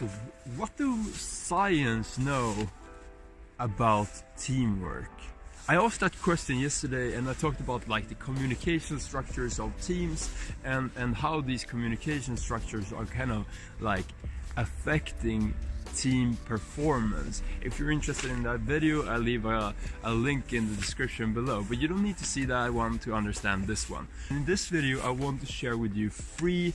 So what do science know about teamwork? I asked that question yesterday, and I talked about like the communication structures of teams and how these communication structures are kind of like affecting team performance. If you're interested in that video, I'll leave a link in the description below, but you don't need to see that one to understand this one. In this video I want to share with you 3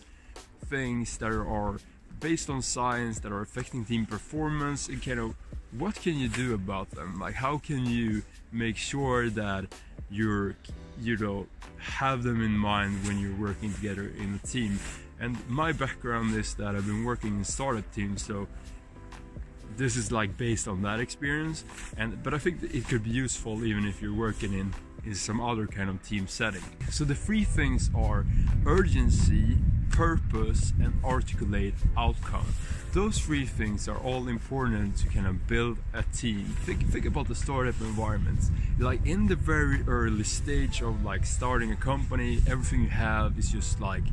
things that are based on science that are affecting team performance, and kind of what can you do about them. Like, how can you make sure that you have them in mind when you're working together in a team. And my background is that I've been working in startup teams, so this is like based on that experience, but I think that it could be useful even if you're working in some other kind of team setting. So the 3 things are urgency, purpose, and articulate outcome. Those 3 things are all important to kind of build a team. Think about the startup environments. Like in the very early stage of like starting a company, everything you have is just like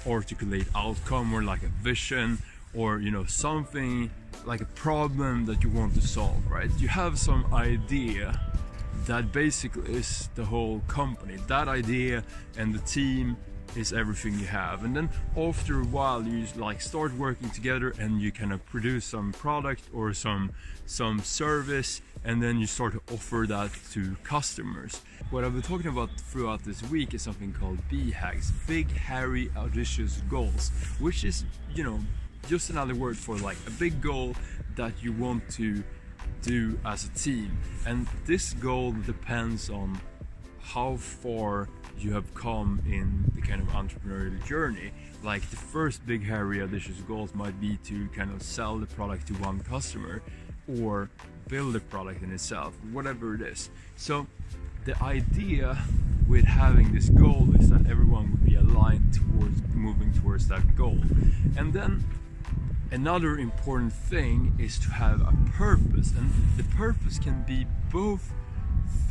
articulate outcome, or like a vision, or something like a problem that you want to solve, right? You have some idea that basically is the whole company. That idea and the team is everything you have, and then after a while you like start working together and you kind of produce some product or some service, and then you start to offer that to customers. What I've been talking about throughout this week is something called BHAGs, big, hairy, audacious goals, which is just another word for like a big goal that you want to do as a team. And this goal depends on how far you have come in the kind of entrepreneurial journey. Like the first big, hairy, audacious goals might be to kind of sell the product to one customer or build the product in itself, whatever it is. So the idea with having this goal is that everyone would be aligned towards moving towards that goal. And then another important thing is to have a purpose, and the purpose can be both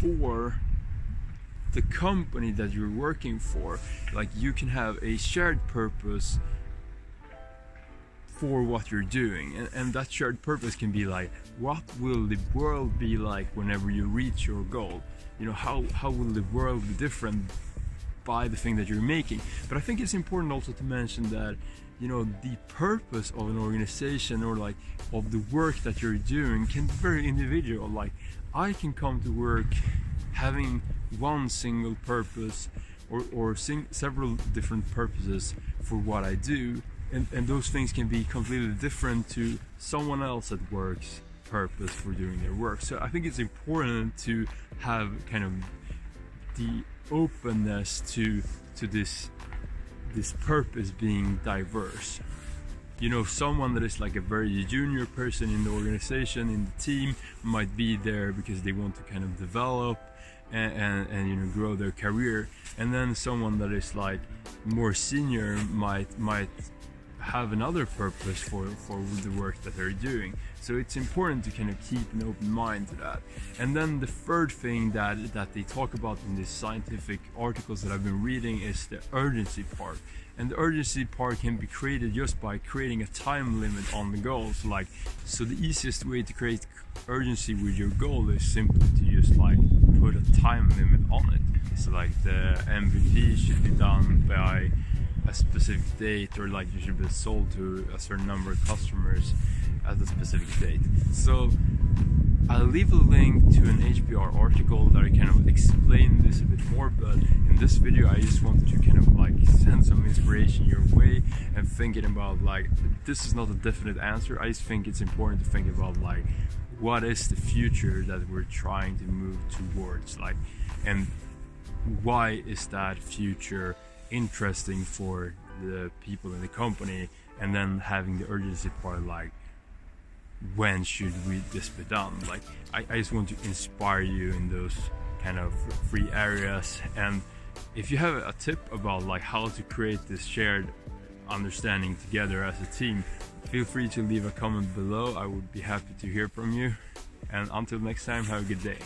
for the company that you're working for. Like you can have a shared purpose for what you're doing, and that shared purpose can be like, what will the world be like whenever you reach your goal? How will the world be different by the thing that you're making? But I think it's important also to mention that the purpose of an organization or like of the work that you're doing can be very individual. Like I can come to work having one single purpose or several different purposes for what I do, and those things can be completely different to someone else at work's purpose for doing their work. So I think it's important to have kind of the openness to this purpose being diverse. Someone that is like a very junior person in the organization, in the team, might be there because they want to kind of develop and grow their career, and then someone that is like more senior might have another purpose for the work that they're doing. So it's important to kind of keep an open mind to that. And then the third thing that they talk about in these scientific articles that I've been reading is the urgency part. And the urgency part can be created just by creating a time limit on the goals. So the easiest way to create urgency with your goal is simply to just like put a time limit on it. So like the MVP should be done by a specific date, or like you should be sold to a certain number of customers at a specific date. So I'll leave a link to an HBR article that I kind of explain this a bit more, but in this video I just wanted to kind of like send some inspiration your way and thinking about like, this is not a definite answer. I just think it's important to think about like, what is the future that we're trying to move towards, like, and why is that future interesting for the people in the company, and then having the urgency part, like when should this be done. Like I just want to inspire you in those kind of 3 areas. And if you have a tip about like how to create this shared understanding together as a team, feel free to leave a comment below. I would be happy to hear from you, and until next time, have a good day.